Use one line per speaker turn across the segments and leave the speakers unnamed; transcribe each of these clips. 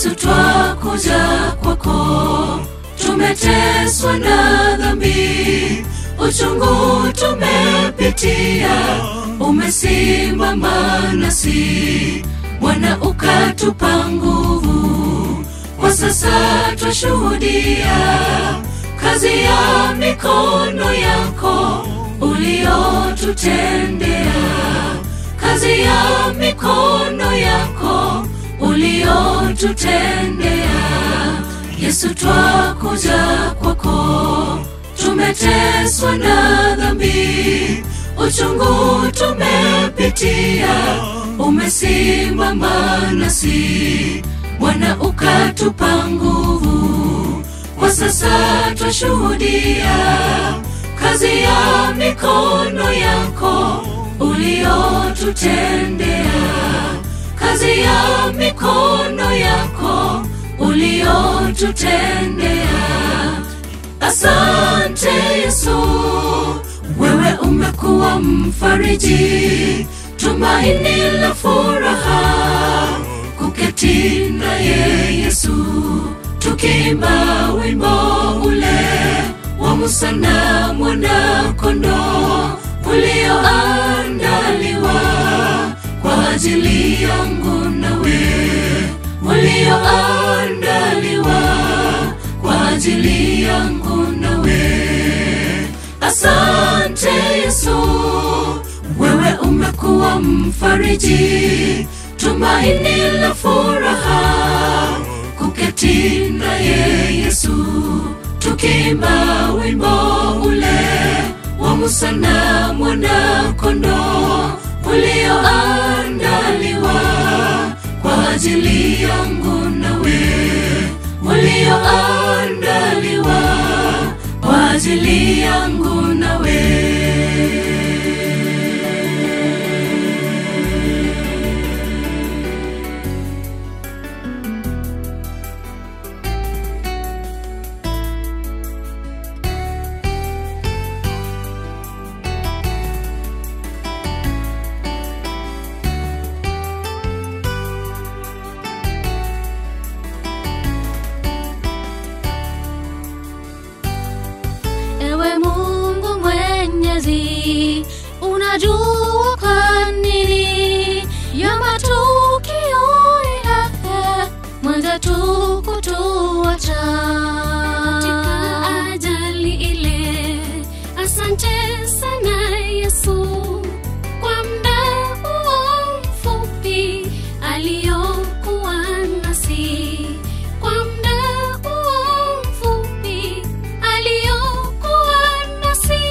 Yesu twakuja kwako, tumeteswa na dhambi, uchungu tumepitia, umesimama nasi, Bwana ukatupa nguvu. Kwa sasa twashuhudia kazi ya mikono yako uliotutendea, kazi ya mikono yako uliotutendea. Yesu twakuja kwako, tumeteswa na dhambi, uchungu tumepitia, umesimama nasi, Bwana ukatupa nguvu. Kwa sasa twashuhudia kazi ya mikono yako uliotutendea, kazi ya mikono yako uliotutendea. Asante Yesu, wewe umekuwa mfariji, tumaini la furaha, kuketi naye Yesu, tukiimba wimbo ule wa Musa na mwana kondoo ulioandaliwa kwa ajili yangu nawe, ulioandaliwa kwa ajili yangu nawe. Asante Yesu, wewe umekuwa mfariji, tumaini la furaha, kuketi naye Yesu, tukiimba wimbo ule wa Musa na mwana kondoo ulioandaliwa kwa ajili yangu nawe, ulioandaliwa kwa ajili yangu nawe.
Ewe Mungu Mwenyezi, unajua kwa nini ya matukio haya mwenzetu kutuacha katika ajali ile. Asante sana Yesu kwa muda huo mfupi aliokuwa nasi, kwa muda huo mfupi aliokuwa nasi.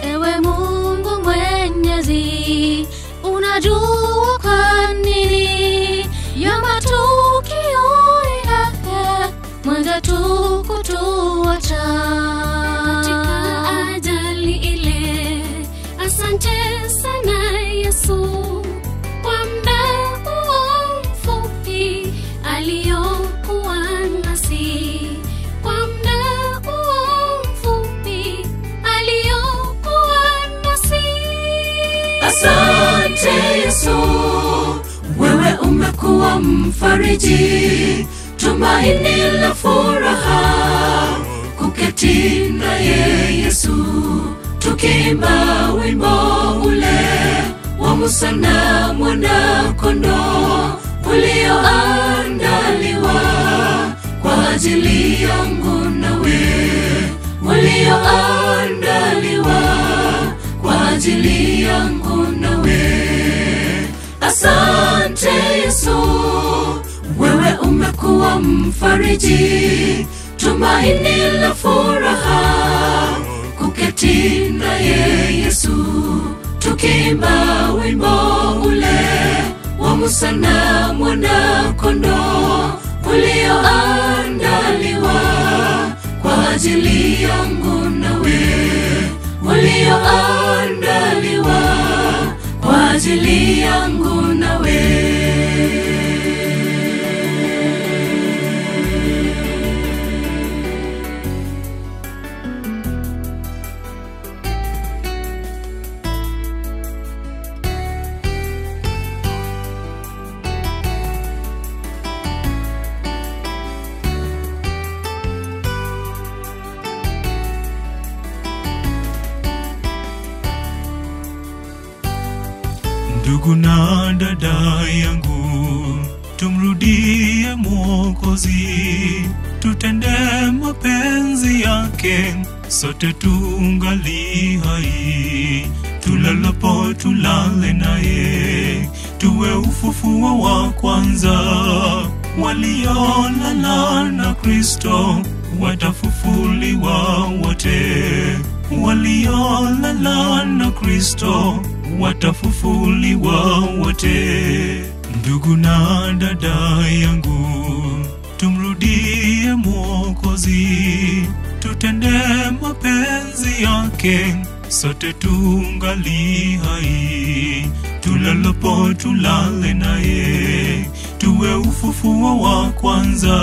Ewe Mungu Mwenyezi, unajua kwa nini ya matukio haya mwenzetu kutuacha katika ajali ile. Asante sana Yesu kwa muda huo mfupi aliokuwa nasi, kwa muda huo mfupi aliokuwa nasi.
Asante Yesu, wewe umekuwa mfariji, tumaini la furaha, kuketi naye Yesu, tukiimba wimbo ule wa Musa na mwana kondoo ulioandaliwa kwa ajili yangu nawe, ulioandaliwa kwa ajili yangu nawe. Asante Yesu, wewe umekuwa mfariji, tumaini la furaha, kuketi naye Yesu, tukiimba wimbo ule wa Musa na mwana kondoo ulioandaliwa kwa ajili yangu nawe, ulioandaliwa kwa ajili yangu nawe.
Ndugu na dada yangu, tumrudie Mwokozi, tutende mapenzi yake, sote tungali hai. Tulalapo tulale naye, tuwe ufufuo wa kwanza. Waliolala na Kristo watafufuliwa wote. Waliolala na Kristo watafufuliwa wote. Ndugu na dada yangu, tumrudie Mwokozi, tutende mapenzi yake, sote tungali hai. Tulalapo tulale naye, tuwe ufufuo wa kwanza.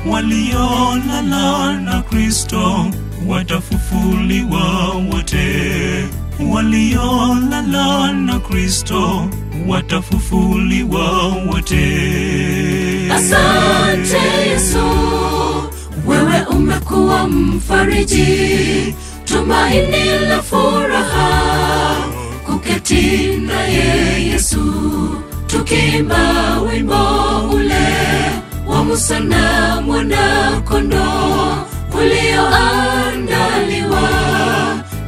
Waliolala na Kristo watafufuliwa wote. Waliolala na Kristo watafufuliwa wote.
Asante Yesu, wewe umekuwa mfariji, tumaini la furaha, kuketi naye Yesu, tukiimba wimbo ule wa Musa na mwana kondoo ulioandaliwa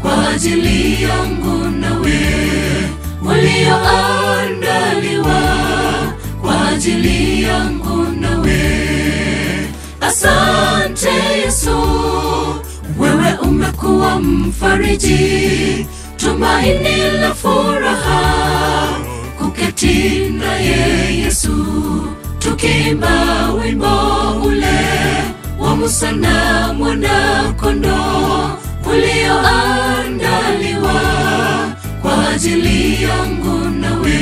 kwa ajili yangu nawe, ulioandaliwa kwa ajili yangu nawe. Asante Yesu, wewe umekuwa mfariji, tumaini la furaha, kuketi naye Yesu, tukiimba wimbo ule wa Musa na mwana kondoo ulioandaliwa kwa ajili yangu nawe,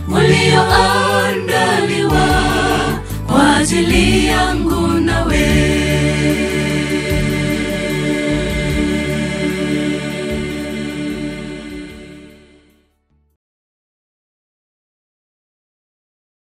ulioandaliwa kwa ajili yangu